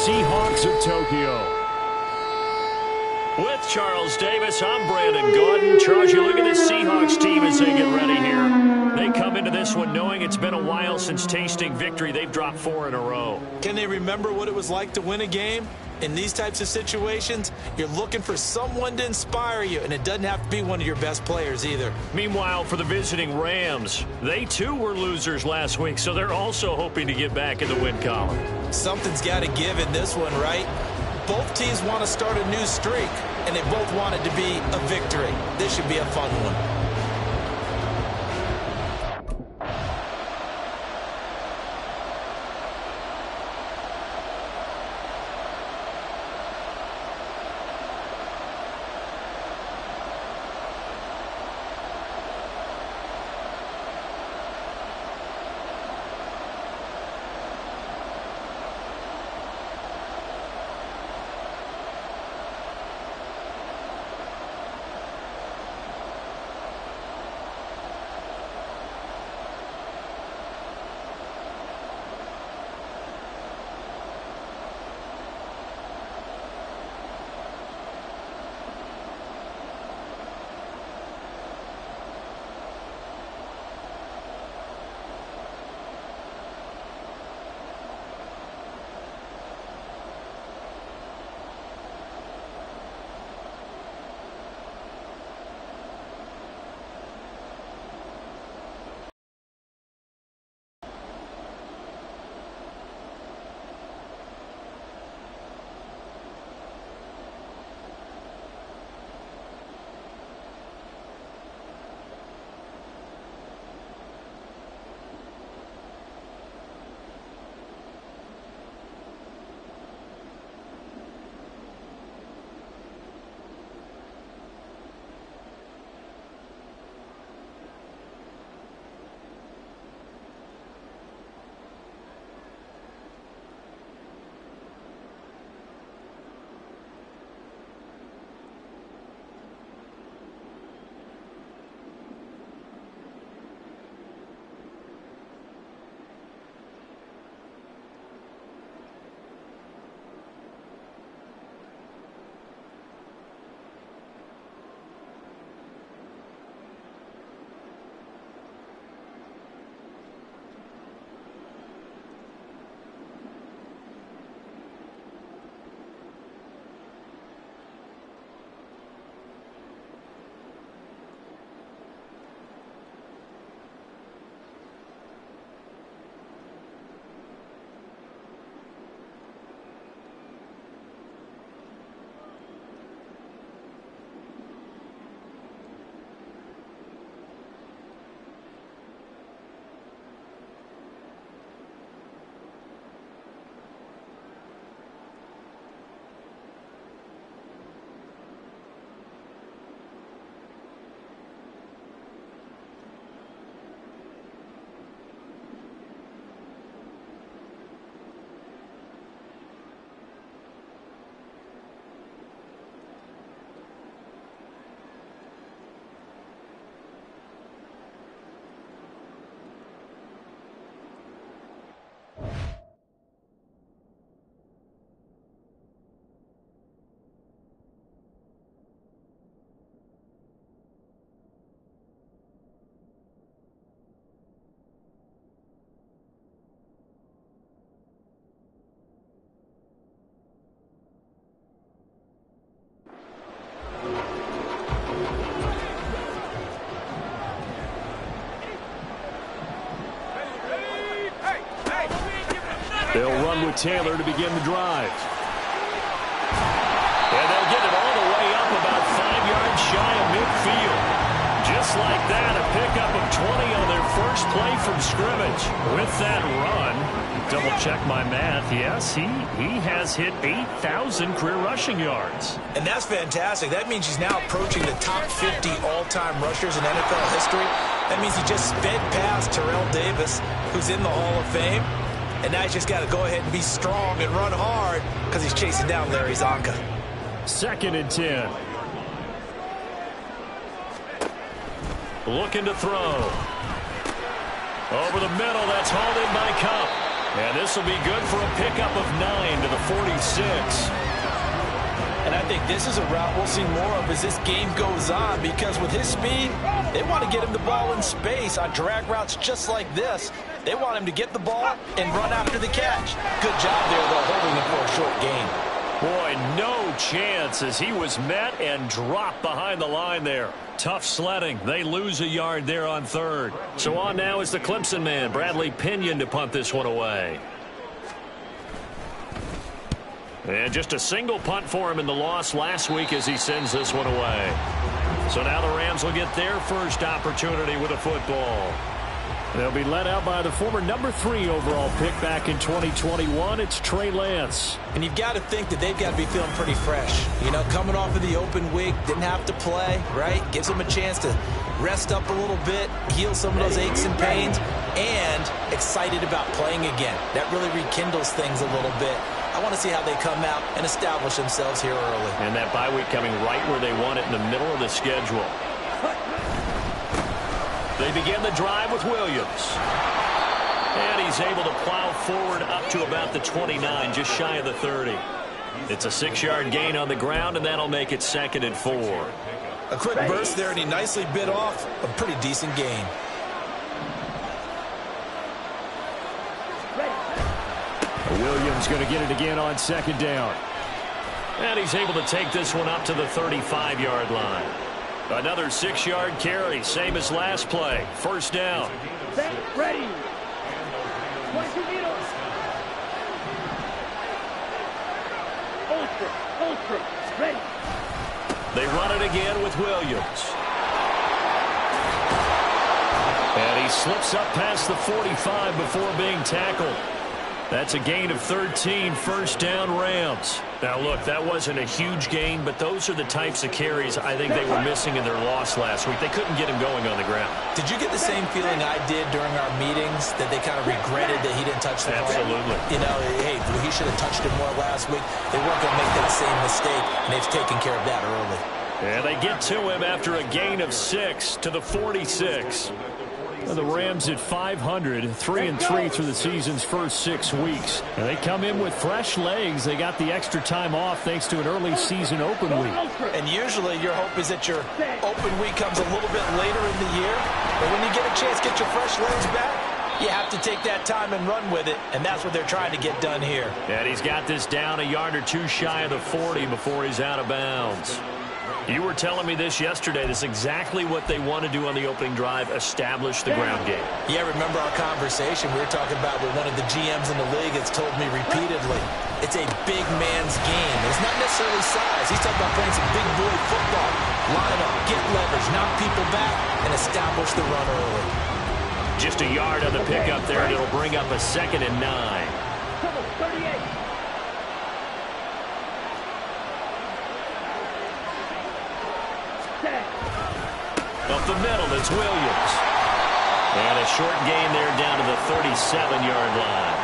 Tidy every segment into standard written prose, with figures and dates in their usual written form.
Seahawks of Tokyo. With Charles Davis, I'm Brandon Gordon. Charles, you look at this Seahawks team as they get ready here. They come into this one knowing it's been a while since tasting victory. They've dropped 4 in a row. Can they remember what it was like to win a game? In these types of situations, you're looking for someone to inspire you, and it doesn't have to be one of your best players either. Meanwhile, for the visiting Rams, they too were losers last week, so they're also hoping to get back in the win column. Something's got to give in this one, right? Both teams want to start a new streak, and they both want it to be a victory. This should be a fun one. They'll run with Taylor to begin the drive. And they'll get it all the way up about 5 yards shy of midfield. Just like that, a pickup of 20 on their first play from scrimmage. With that run, double-check my math, yes, he has hit 8,000 career rushing yards. And that's fantastic. That means he's now approaching the top 50 all-time rushers in NFL history. That means he just sped past Terrell Davis, who's in the Hall of Fame. And now he's just got to go ahead and be strong and run hard because he's chasing down Larry Zonka. 2nd and 10. Looking to throw. Over the middle, that's hauled in by Cup. And this will be good for a pickup of 9 to the 46. And I think this is a route we'll see more of as this game goes on, because with his speed, they want to get him the ball in space on drag routes just like this. They want him to get the ball and run after the catch. Good job there, though, holding him for a short gain. Boy, no chance as he was met and dropped behind the line there. Tough sledding. They lose a yard there on third. So on now is the Clemson man, Bradley Pinion, to punt this one away. And just a single punt for him in the loss last week as he sends this one away. So now the Rams will get their first opportunity with a football. They'll be led out by the former number 3 overall pick back in 2021. It's Trey Lance. And you've got to think that they've got to be feeling pretty fresh. You know, coming off of the open week, didn't have to play, right? Gives them a chance to rest up a little bit, heal some of those aches and pains, and excited about playing again. That really rekindles things a little bit. I want to see how they come out and establish themselves here early. And that bye week coming right where they want it, in the middle of the schedule. They begin the drive with Williams. And he's able to plow forward up to about the 29, just shy of the 30. It's a 6-yard gain on the ground, and that'll make it 2nd and 4. A quick burst there, and he nicely bit off a pretty decent gain. Williams going to get it again on 2nd down. And he's able to take this one up to the 35-yard line. Another 6-yard carry, same as last play. 1st down. Set, ready. Ultra, ready. They run it again with Williams. And he slips up past the 45 before being tackled. That's a gain of 13, 1st down Rams. Now, look, that wasn't a huge gain, but those are the types of carries I think they were missing in their loss last week. They couldn't get him going on the ground. Did you get the same feeling I did during our meetings, that they kind of regretted that he didn't touch the ball? Absolutely. You know, hey, he should have touched it more last week. They weren't going to make that same mistake, and they've taken care of that early. And they get to him after a gain of 6 to the 46. The Rams at 500, 3-3 through the season's first 6 weeks. And they come in with fresh legs. They got the extra time off thanks to an early season open week. And usually your hope is that your open week comes a little bit later in the year. But when you get a chance to get your fresh legs back, you have to take that time and run with it. And that's what they're trying to get done here. And he's got this down a yard or two shy of the 40 before he's out of bounds. You were telling me this yesterday. This is exactly what they want to do on the opening drive, establish the ground game. Yeah, remember our conversation we were talking about with one of the GMs in the league that's told me repeatedly, it's a big man's game. It's not necessarily size. He's talking about playing some big boy football. Line up, get leverage, knock people back, and establish the run early. Just a yard on the pickup there, and it'll bring up a 2nd and 9. 38. Up the middle, it's Williams. And a short gain there down to the 37-yard line.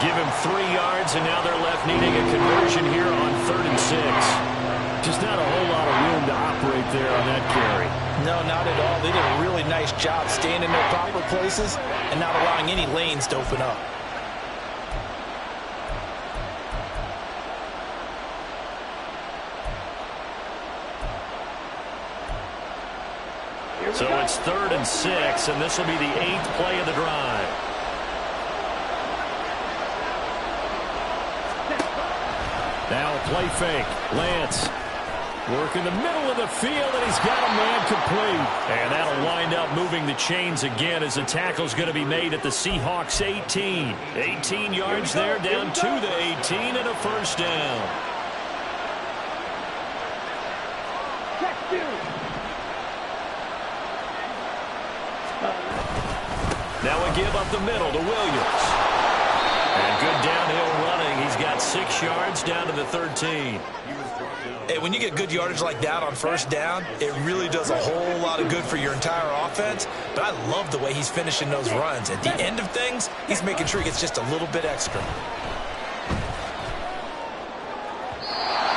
Give him 3 yards, and now they're left needing a conversion here on 3rd and 6. Just not a whole lot of room to operate there on that carry. No, not at all. They did a really nice job staying in their proper places and not allowing any lanes to open up. So it's 3rd and 6, and this will be the 8th play of the drive. Now a play fake. Lance work in the middle of the field, and he's got a man complete. And that'll wind up moving the chains again as the tackle's going to be made at the Seahawks 18. 18 yards there, down to the 18, and a 1st down. Now a give up the middle to Williams. And good downhill running. He's got 6 yards down to the 13. Hey, when you get good yardage like that on 1st down, it really does a whole lot of good for your entire offense. But I love the way he's finishing those runs. At the end of things, he's making sure he gets just a little bit extra.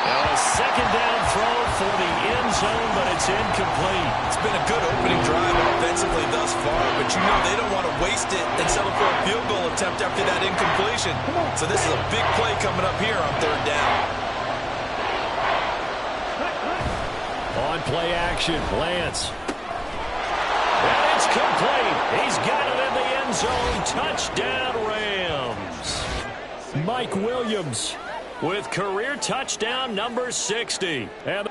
Now a 2nd down throw for the end zone, but it's incomplete. It's been a good opening drive offense. defensively thus far, but you know they don't want to waste it and settle for a field goal attempt after that incompletion. So this is a big play coming up here on third down. On play action, Lance. And it's complete. He's got it in the end zone. Touchdown, Rams. Mike Williams with career touchdown number 60. And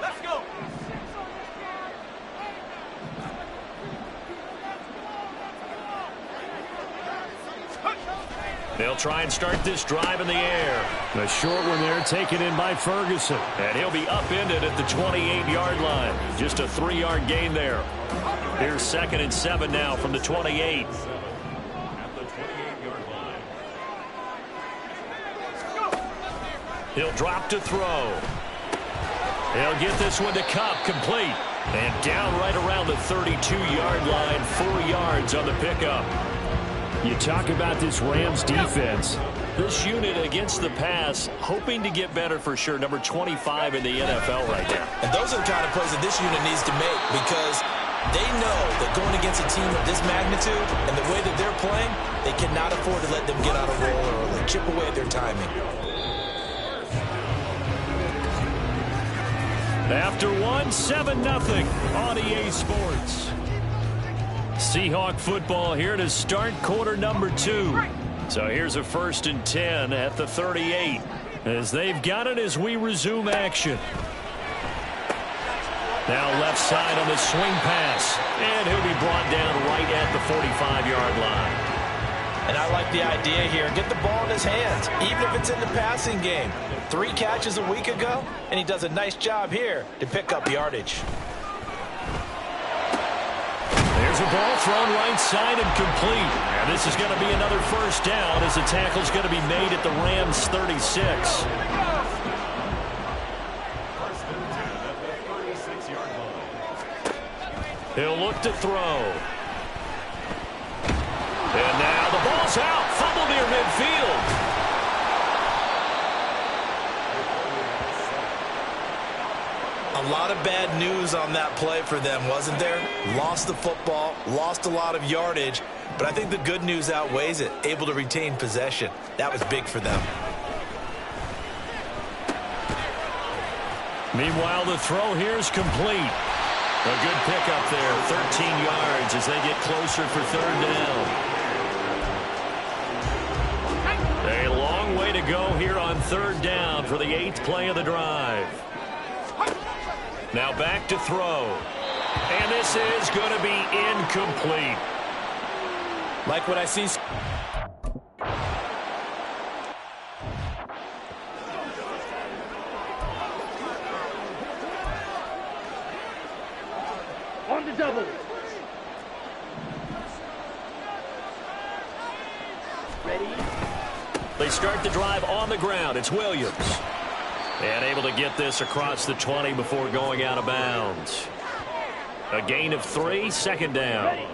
Let's go. they'll try and start this drive in the air. A short one there, taken in by Ferguson. And he'll be upended at the 28-yard line. Just a 3-yard gain there. Here's 2nd and 7 now from the 28. He'll drop to throw. He'll get this one to Cup, complete. And down right around the 32-yard line, 4 yards on the pickup. You talk about this Rams defense. This unit against the pass, hoping to get better for sure. Number 25 in the NFL right now. And those are the kind of plays that this unit needs to make, because they know that going against a team of this magnitude and the way that they're playing, they cannot afford to let them get out of roll early, chip away at their timing. After 7-0 on EA Sports. Seahawk football here to start quarter number 2. So here's a 1st and 10 at the 38 as they've got it as we resume action. Now left side on the swing pass, and he'll be brought down right at the 45-yard line. And I like the idea here. Get the ball in his hands, even if it's in the passing game. 3 catches a week ago, and he does a nice job here to pick up yardage. There's a ball thrown right side and complete. And this is going to be another 1st down as the tackle's going to be made at the Rams' 36. He'll look to throw. And now the ball's out. Fumble near midfield. A lot of bad news on that play for them, wasn't there? Lost the football, lost a lot of yardage, but I think the good news outweighs it. Able to retain possession. That was big for them. Meanwhile, the throw here is complete. A good pickup there, 13 yards as they get closer for 3rd down. A long way to go here on 3rd down for the 8th play of the drive. Now back to throw. And this is going to be incomplete. Like what I see. On the double. Ready? They start the drive on the ground. It's Williams. And able to get this across the 20 before going out of bounds. A gain of 3, 2nd down. Ready.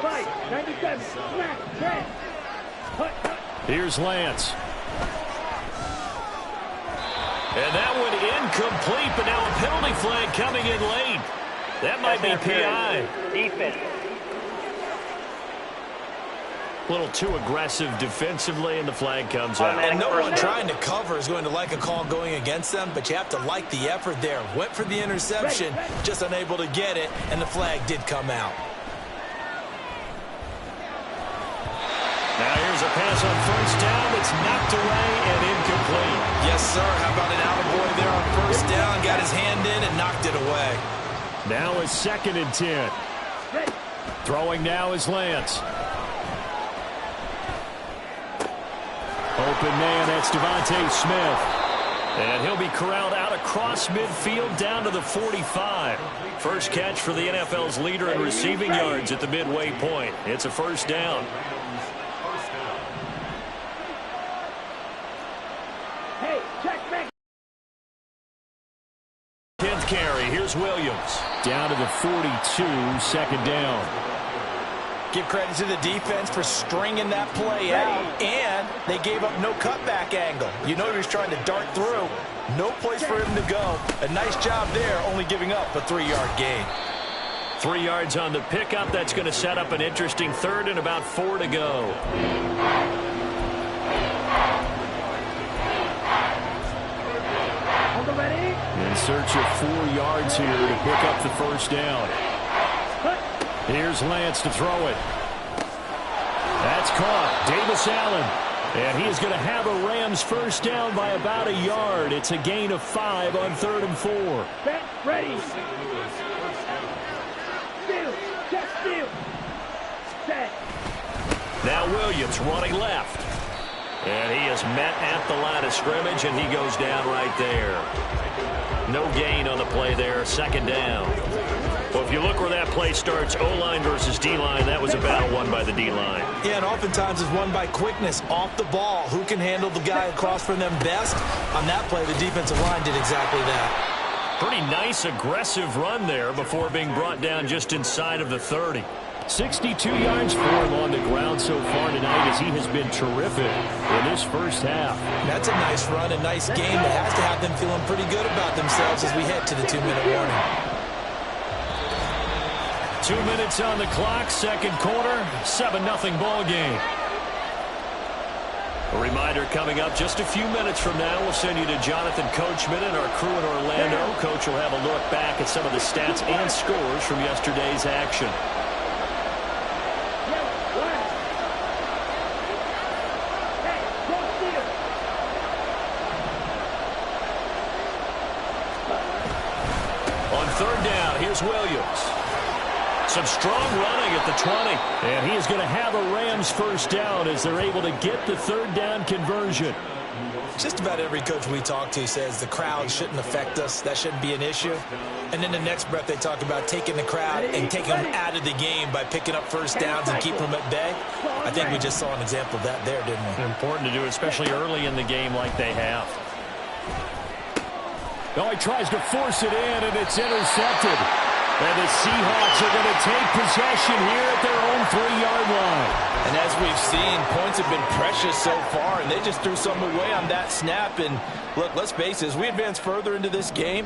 5, 97, snap, 10. Hut. Here's Lance. And that one incomplete, but now a penalty flag coming in late. That might be PI. Defense. A little too aggressive defensively, and the flag comes out. And no one trying to cover is going to like a call going against them, but you have to like the effort there. Went for the interception, just unable to get it, and the flag did come out. Now here's a pass on 1st down. It's knocked away and incomplete. Yes, sir. How about an attaboy there on 1st down? Got his hand in and knocked it away. Now it's 2nd and 10. Ready. Throwing now is Lance. Open man, that's Devontae Smith. And he'll be corralled out across midfield down to the 45. First catch for the NFL's leader in receiving yards at the midway point. It's a 1st down. Hey, check back. 10th carry. Here's Williams. Down to the 42, 2nd down. Give credit to the defense for stringing that play out, and they gave up no cutback angle. You know he was trying to dart through. No place for him to go. A nice job there, only giving up a 3-yard gain. 3 yards on the pickup. That's going to set up an interesting third and about 4 to go. In search of 4 yards here to pick up the first down. Here's Lance to throw it. That's caught. Davis Allen. And he is going to have a Rams first down by about 1 yard. It's a gain of 5 on 3rd and 4. Set, ready. Steal, check, steal. Set. Now Williams running left. And he is met at the line of scrimmage, and he goes down right there. No gain on the play there, 2nd down. Well, if you look where that play starts, O-line versus D-line, that was a battle won by the D-line. Yeah, and oftentimes it's won by quickness off the ball. Who can handle the guy across from them best? On that play, the defensive line did exactly that. Pretty nice, aggressive run there before being brought down just inside of the 30. 62 yards for him on the ground so far tonight as he has been terrific in this first half. That's a nice run, a nice game that has to have them feeling pretty good about themselves as we head to the 2-minute warning. 2 minutes on the clock, 2nd quarter, 7-0 ball game. A reminder coming up just a few minutes from now. We'll send you to Jonathan Coachman and our crew in Orlando. Coach will have a look back at some of the stats and scores from yesterday's action. On 3rd down, here's Williams. Some strong running at the 20. And he is going to have a Rams first down as they're able to get the 3rd down conversion. Just about every coach we talk to says the crowd shouldn't affect us. That shouldn't be an issue. And then the next breath they talk about taking the crowd and taking them out of the game by picking up first downs and keeping them at bay. I think we just saw an example of that there, didn't we? Important to do, especially early in the game like they have. Oh, he tries to force it in, and it's intercepted. And the Seahawks are going to take possession here at their own 3-yard line. And as we've seen, points have been precious so far, and they just threw something away on that snap. And look, let's face it, as we advance further into this game,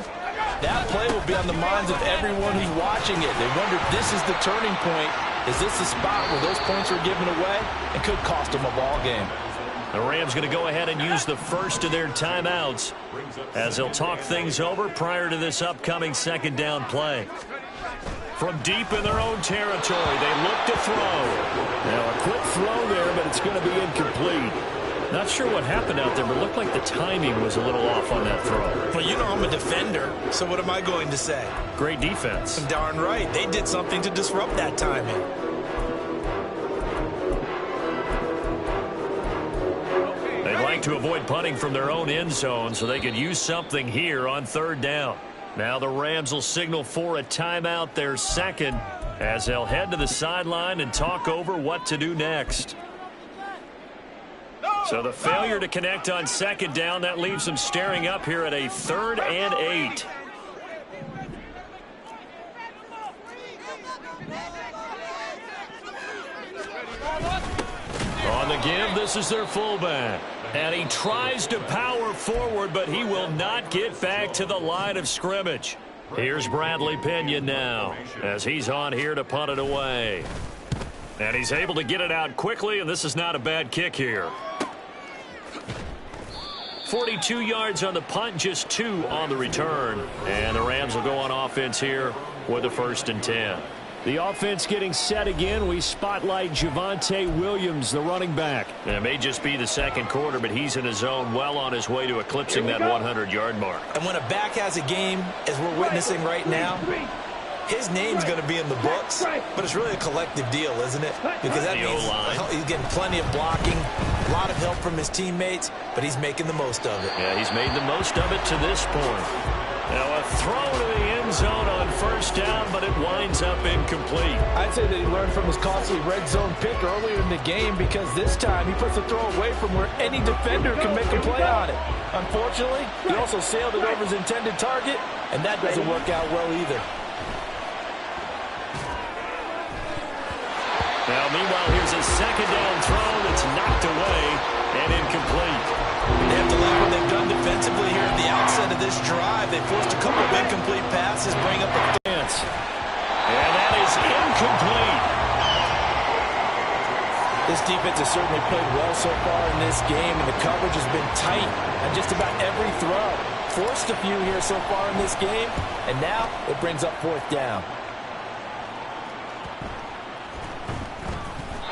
that play will be on the minds of everyone who's watching it. They wonder if this is the turning point. Is this the spot where those points are given away? It could cost them a ball game. The Rams going to go ahead and use the first of their timeouts as they'll talk things over prior to this upcoming 2nd down play. From deep in their own territory, they look to throw. Now a quick throw there, but it's going to be incomplete. Not sure what happened out there, but it looked like the timing was a little off on that throw. Well, you know I'm a defender, so what am I going to say? Great defense. Darn right. They did something to disrupt that timing. They'd like to avoid punting from their own end zone so they could use something here on 3rd down. Now the Rams will signal for a timeout, their 2nd, as they'll head to the sideline and talk over what to do next. So the failure to connect on 2nd down, that leaves them staring up here at a 3rd and 8. On the give, this is their fullback. And he tries to power forward, but he will not get back to the line of scrimmage. Here's Bradley Pinion now as he's on here to punt it away. And he's able to get it out quickly, and this is not a bad kick here. 42 yards on the punt, just 2 on the return. And the Rams will go on offense here with a 1st and 10. The offense getting set again. We spotlight Javonte Williams, the running back. And it may just be the 2nd quarter, but he's in his zone, well on his way to eclipsing that 100-yard mark. And when a back has a game, as we're witnessing right now, his name's going to be in the books, but it's really a collective deal, isn't it? Because that means he's getting plenty of blocking, a lot of help from his teammates, but he's making the most of it. Yeah, he's made the most of it to this point. Now a throw to the end zone on 1st down, but it winds up incomplete. I'd say that he learned from his costly red zone pick earlier in the game, because this time he puts the throw away from where any defender can make a play on it. Unfortunately, he also sailed it over his intended target, and that doesn't work out well either. Now Here's a second down throw that's knocked away and incomplete. They have to like what they've done defensively here at the outset of this drive. They forced a couple of incomplete passes, bring up a chance. And that is incomplete. This defense has certainly played well so far in this game, and the coverage has been tight on just about every throw. Forced a few here so far in this game, and now it brings up fourth down.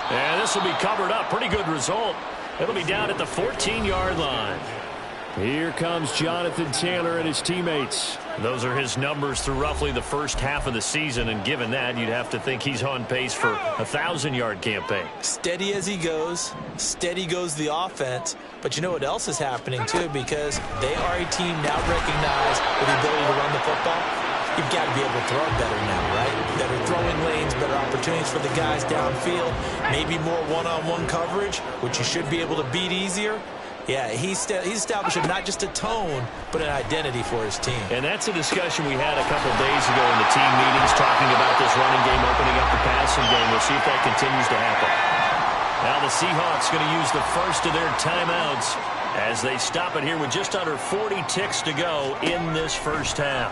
And this will be covered up. Pretty good result. It'll be down at the 14-yard line. Here comes Jonathan Taylor and his teammates. Those are his numbers through roughly the first half of the season, and given that, you'd have to think he's on pace for a 1,000-yard campaign. Steady as he goes. Steady goes the offense. But you know what else is happening, too, because they are a team now recognized with the ability to run the football. You've got to be able to throw better now, right? Better throwing lanes, better opportunities for the guys downfield, maybe more one-on-one coverage, which you should be able to beat easier. Yeah, he's establishing not just a tone, but an identity for his team. And that's a discussion we had a couple days ago in the team meetings, talking about this running game opening up the passing game. We'll see if that continues to happen. Now the Seahawks going to use the first of their timeouts as they stop it here with just under 40 ticks to go in this first half.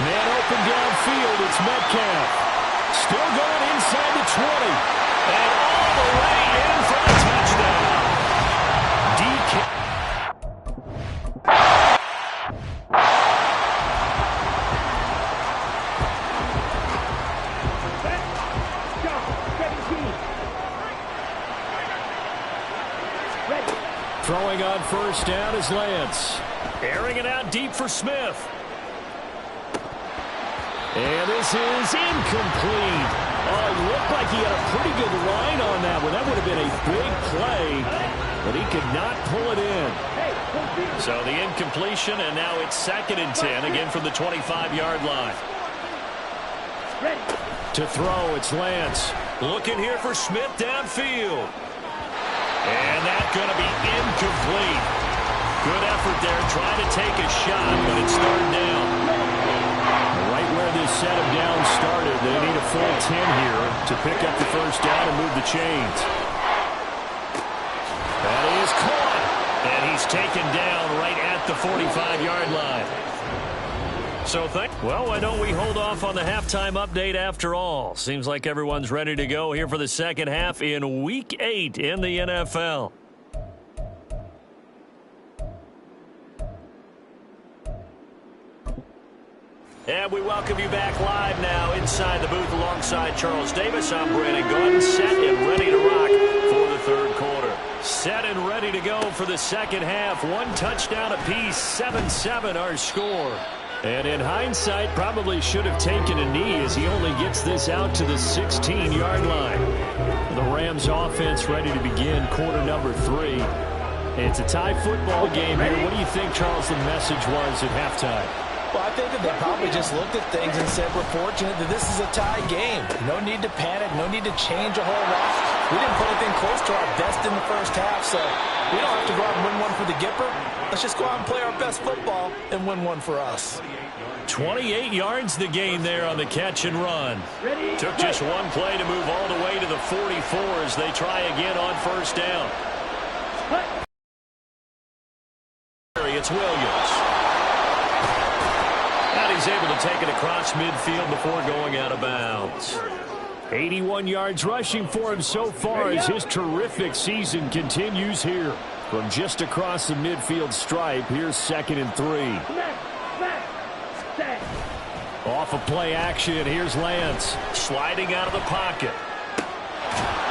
Man open downfield, it's Metcalf. Still going inside the 20. And all the way in for the touchdown. DK. Throwing on first down is Lance. Airing it out deep for Smith. And this is incomplete. Oh, it looked like he had a pretty good line on that one. That would have been a big play, but he could not pull it in. So the incompletion, and now it's 2nd and 10, again from the 25-yard line. To throw, it's Lance. Looking here for Smith downfield. And that's going to be incomplete. Good effort there, trying to take a shot, but it's 3rd down. Right where this set him down started, they need a full 10 here to pick up the first down and move the chains. That is caught. And he's taken down right at the 45-yard line. So well, why don't we hold off on the halftime update after all? Seems like everyone's ready to go here for the second half in Week 8 in the NFL. And we welcome you back live now inside the booth alongside Charles Davis. I'm Brandon Gordon, set and ready to rock for the third quarter. Set and ready to go for the second half. One touchdown apiece, 7-7 our score. And in hindsight, probably should have taken a knee as he only gets this out to the 16-yard line. The Rams offense ready to begin quarter number 3. And it's a tie football game here. What do you think, Charles, the message was at halftime? Well, I think that they probably just looked at things and said, we're fortunate that this is a tie game. No need to panic, no need to change a whole lot. We didn't put anything close to our best in the first half, so we don't have to go out and win one for the Gipper. Let's just go out and play our best football and win one for us. 28 yards the gain there on the catch and run. Took just one play to move all the way to the 44 as they try again on first down. It's Williams. And he's able to take it across midfield before going out of bounds. 81 yards rushing for him so far as his terrific season continues here. From just across the midfield stripe, here's 2nd and 3. Off of play action, here's Lance. Sliding out of the pocket.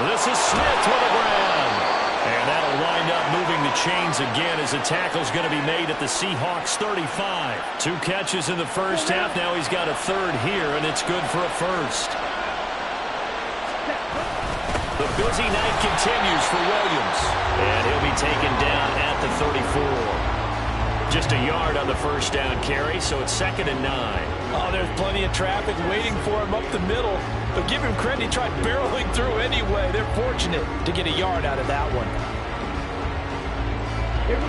This is Smith with the ground. And that'll wind up moving the chains again as the tackle's going to be made at the Seahawks 35. 2 catches in the first half. Now he's got a 3rd here, and it's good for a 1st. The busy night continues for Williams. And he'll be taken down at the 34. Just a yard on the first down carry, so it's 2nd and 9. Oh, there's plenty of traffic waiting for him up the middle. But give him credit, he tried barreling through anyway. They're fortunate to get a yard out of that one.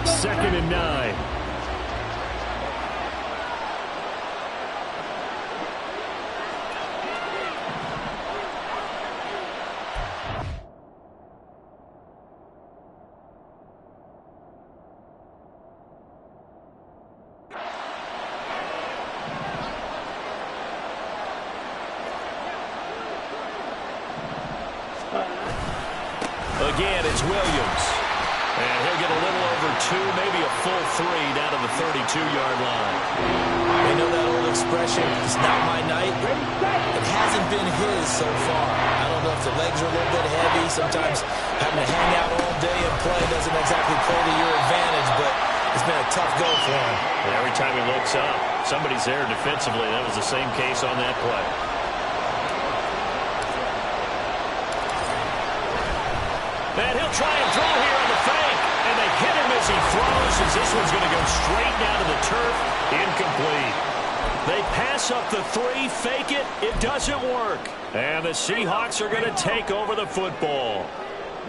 2nd and 9. Again, it's Williams. And he'll get a little over 2, maybe a full 3 down to the 32-yard line. You know that old expression, it's not my night? It hasn't been his so far. I don't know if the legs are a little bit heavy. Sometimes having to hang out all day and play doesn't exactly play to your advantage, but it's been a tough go for him. And every time he looks up, somebody's there defensively. That was the same case on that play. And he'll try and throw here on the fake. And they hit him as he throws, as this one's going to go straight down to the turf. Incomplete. They pass up the 3, fake it. It doesn't work. And the Seahawks are going to take over the football.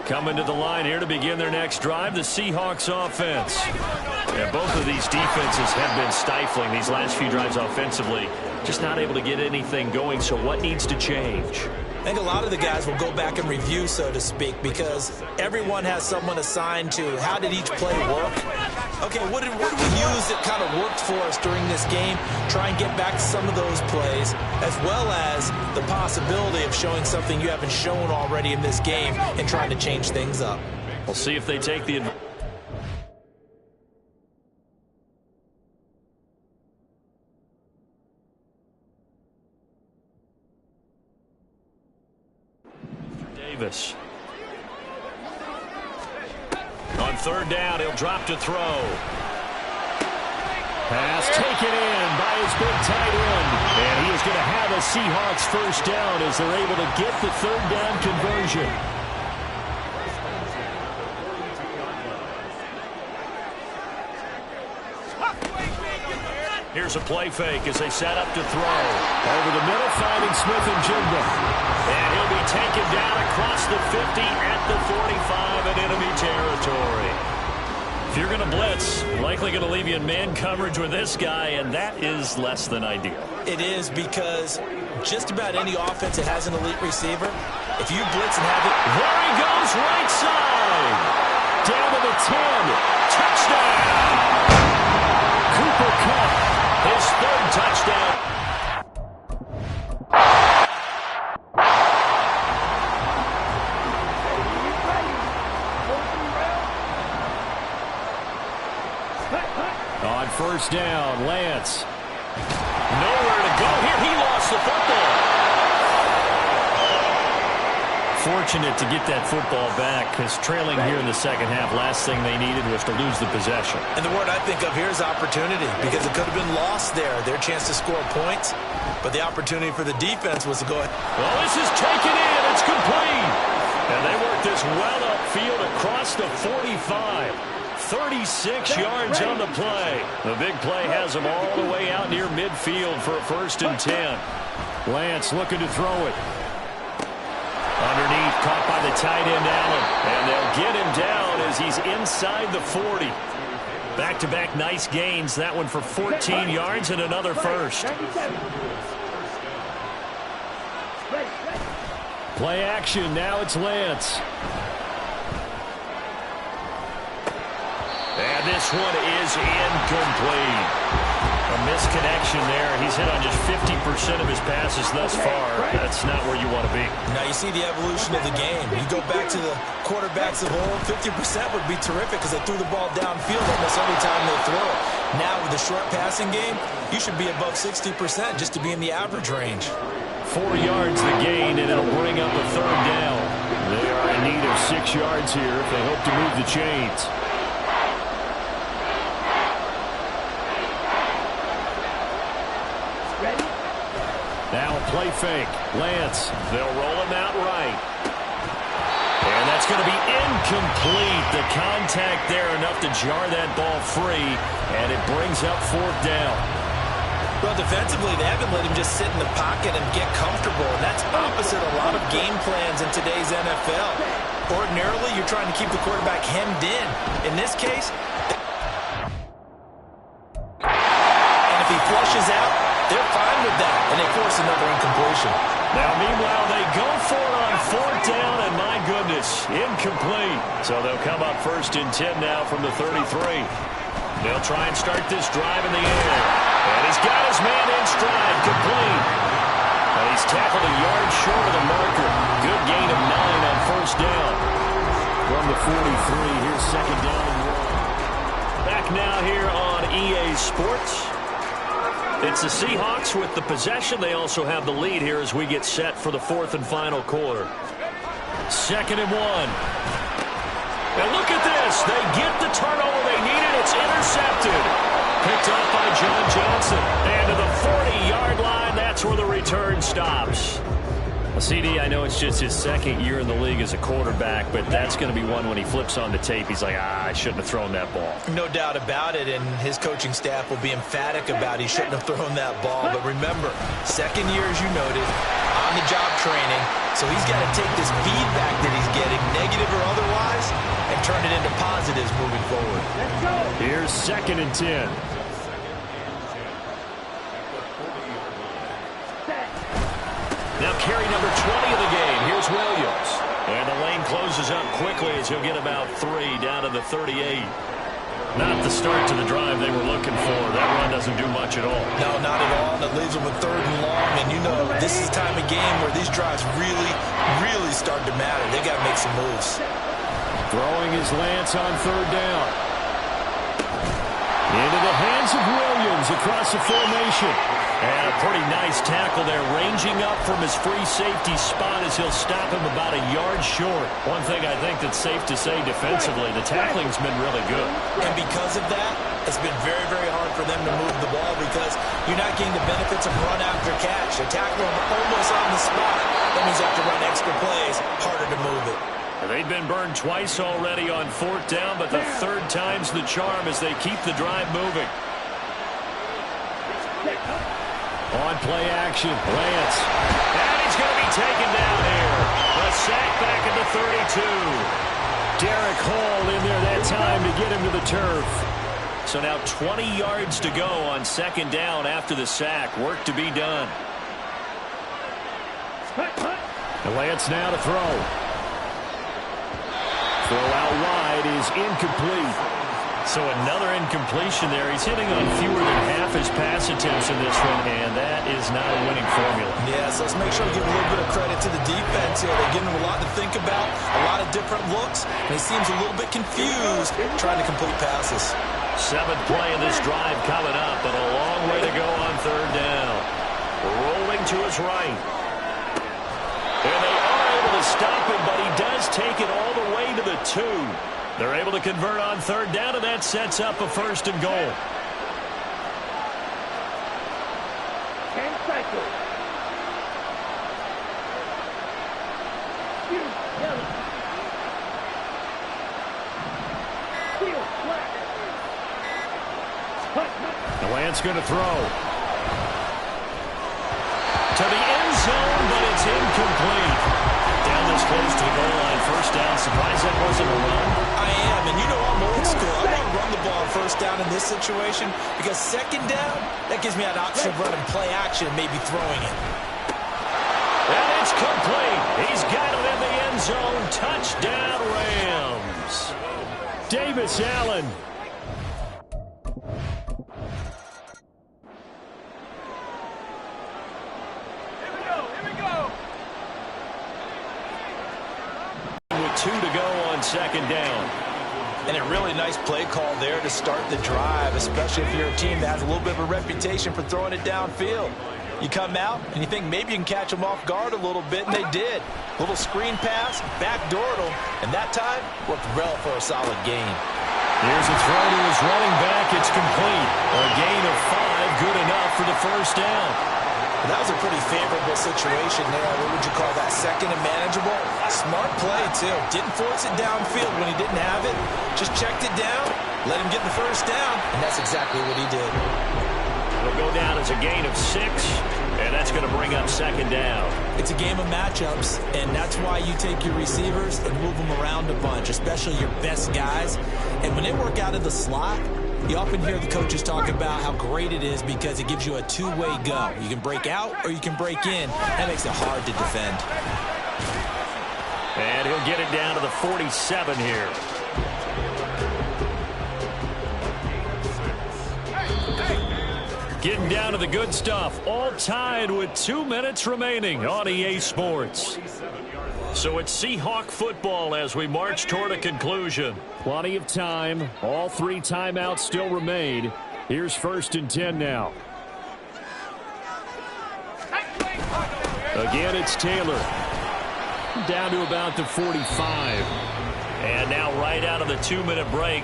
Coming to the line here to begin their next drive, the Seahawks offense. Yeah, both of these defenses have been stifling these last few drives offensively. Just not able to get anything going, so what needs to change? I think a lot of the guys will go back and review, so to speak, because everyone has someone assigned to how did each play work. Okay, what did we use that kind of worked for us during this game? Try and get back to some of those plays, as well as the possibility of showing something you haven't shown already in this game and trying to change things up. We'll see if they take the advantage. Davis. On 3rd down, he'll drop to throw. Pass taken in by his big tight end. And he is going to have a Seahawks first down as they're able to get the 3rd down conversion. Here's a play fake as they set up to throw. Over the middle, finding Smith and Jigba. And he'll be taken down across the 50 at the 45 in enemy territory. If you're going to blitz, likely going to leave you in man coverage with this guy, and that is less than ideal. It is, because just about any offense that has an elite receiver, if you blitz and have it... There he goes, right side. Down to the 10. Touchdown! Cooper Kupp. His 3rd touchdown. On 1st down, Lance. Nowhere to go here. He lost the football. Fortunate to get that football back, because trailing here in the second half, last thing they needed was to lose the possession. And the word I think of here is opportunity, because it could have been lost there, their chance to score points. But the opportunity for the defense was to go ahead. Well, this is taken in. It's complete. And they work this well upfield across the 45. 36 yards on the play. The big play has them all the way out near midfield for a 1st and 10. Lance looking to throw it. Underneath, caught by the tight end, Allen. And they'll get him down as he's inside the 40. Back-to-back nice gains. That one for 14 yards and another first. Play action. Now it's Lance. And this one is incomplete. A misconnection there. He's hit on just 50% of his passes thus far. That's not where you want to be. Now you see the evolution of the game. You go back to the quarterbacks of old, 50% would be terrific because they threw the ball downfield almost every time they throw it. Now with the short passing game, you should be above 60% just to be in the average range. 4 yards the gain, and it'll bring up a 3rd down. They are in need of 6 yards here if they hope to move the chains. Now a play fake. Lance. They'll roll him out right. And that's going to be incomplete. The contact there enough to jar that ball free. And it brings up 4th down. Well, defensively, they haven't let him just sit in the pocket and get comfortable. And that's opposite a lot of game plans in today's NFL. Ordinarily, you're trying to keep the quarterback hemmed in. In this case, and if he flushes out, they're fine with that, and they force another incompletion. Now, meanwhile, they go for it on 4th down, and my goodness, incomplete. So they'll come up 1st and 10 now from the 33. They'll try and start this drive in the air. And he's got his man in stride, complete. And he's tackled a yard short of the marker. Good gain of 9 on 1st down. from the 43. Here's second down and 1. Back now here on EA Sports. It's the Seahawks with the possession. They also have the lead here as we get set for the fourth and final quarter. Second and 1. And look at this. They get the turnover they needed. It's intercepted. Picked up by John Johnson. And to the 40-yard line, that's where the return stops. Well, CD, I know it's just his second year in the league as a quarterback, but that's going to be one when he flips on the tape. He's like, I shouldn't have thrown that ball. No doubt about it, and his coaching staff will be emphatic about he shouldn't have thrown that ball. But remember, second year, as you noted, on-the-job training, so he's got to take this feedback that he's getting, negative or otherwise, and turn it into positives moving forward. Here's second and 10. Now carry number 20 of the game. Here's Williams. And the lane closes up quickly as he'll get about 3 down to the 38. Not the start to the drive they were looking for. That run doesn't do much at all. No, not at all. And it leaves them with third and long. And you know, this is the time of game where these drives really start to matter. They got to make some moves. Throwing his Lance on third down. Into the hands of Williams across the formation. And a pretty nice tackle there, ranging up from his free safety spot as he'll stop him about a yard short. One thing I think that's safe to say defensively, the tackling's been really good. And because of that, it's been very hard for them to move the ball because you're not getting the benefits of run after catch. They tackle him almost on the spot. That means you have to run extra plays, harder to move it. They've been burned twice already on fourth down, but the third time's the charm as they keep the drive moving. On play action, Lance. And he's going to be taken down here. A sack back at the 32. Derek Hall in there that time to get him to the turf. So now 20 yards to go on second down after the sack. Work to be done. And Lance now to throw. Throw out wide is incomplete. So another incompletion there. He's hitting on fewer than half his pass attempts in this one, and that is not a winning formula. Yeah, so let's make sure we give a little bit of credit to the defense here. They're giving him a lot to think about, a lot of different looks, and he seems a little bit confused trying to complete passes. Seventh play of this drive coming up, but a long way to go on third down. Rolling to his right. And they are able to stop him, but he does take it all the way to the 2. They're able to convert on third down, and that sets up a first and goal. 10 cycles. Yellow. Field flat. The Lance going to throw. To the end zone, but it's incomplete. Down this close to the goal line, first down. Surprised that wasn't a run. I am, and you know I'm old school. I want to run the ball first down in this situation because second down, that gives me an option of running play action and maybe throwing it. And it's complete. He's got it in the end zone. Touchdown, Rams. Davis Allen. With 2 to go on second down. And a really nice play call there to start the drive, especially if you're a team that has a little bit of a reputation for throwing it downfield. You come out, and you think maybe you can catch them off guard a little bit, and they did. Little screen pass, backdoored them, and that time worked well for a solid gain. Here's a throw to his running back. It's complete. A gain of 5, good enough for the first down. That was a pretty favorable situation there. What would you call that? Second and manageable? Smart play, too. Didn't force it downfield when he didn't have it. Just checked it down, let him get the first down, and that's exactly what he did. It'll go down as a gain of 6, and that's going to bring up second down. It's a game of matchups, and that's why you take your receivers and move them around a bunch, especially your best guys. And when they work out of the slot, you often hear the coaches talk about how great it is because it gives you a two-way go. You can break out or you can break in. That makes it hard to defend. And he'll get it down to the 47 here. Getting down to the good stuff. All tied with 2 minutes remaining on EA Sports. So it's Seahawk football as we march toward a conclusion. Plenty of time. All 3 timeouts still remain. Here's 1st and 10 now. Again, it's Taylor. Down to about the 45. And now right out of the 2-minute break,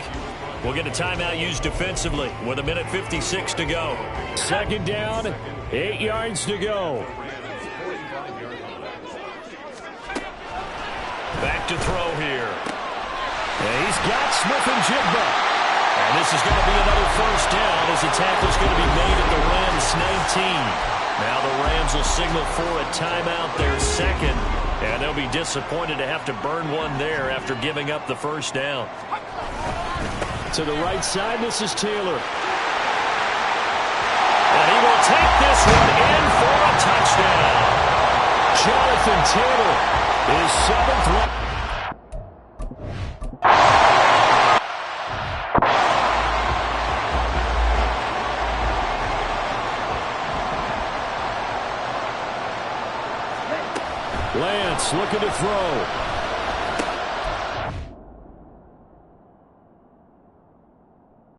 we'll get a timeout used defensively with 1:56 to go. 2nd down, 8 yards to go. Back to throw here. And he's got Smith-Njigba. And this is going to be another 1st down as the tackle's going to be made at the Rams 19. Now the Rams will signal for a timeout, their 2nd, and they'll be disappointed to have to burn one there after giving up the 1st down. To the right side, this is Taylor. And he will take this one in for a touchdown. Jonathan Taylor, his 7th. Lance looking to throw.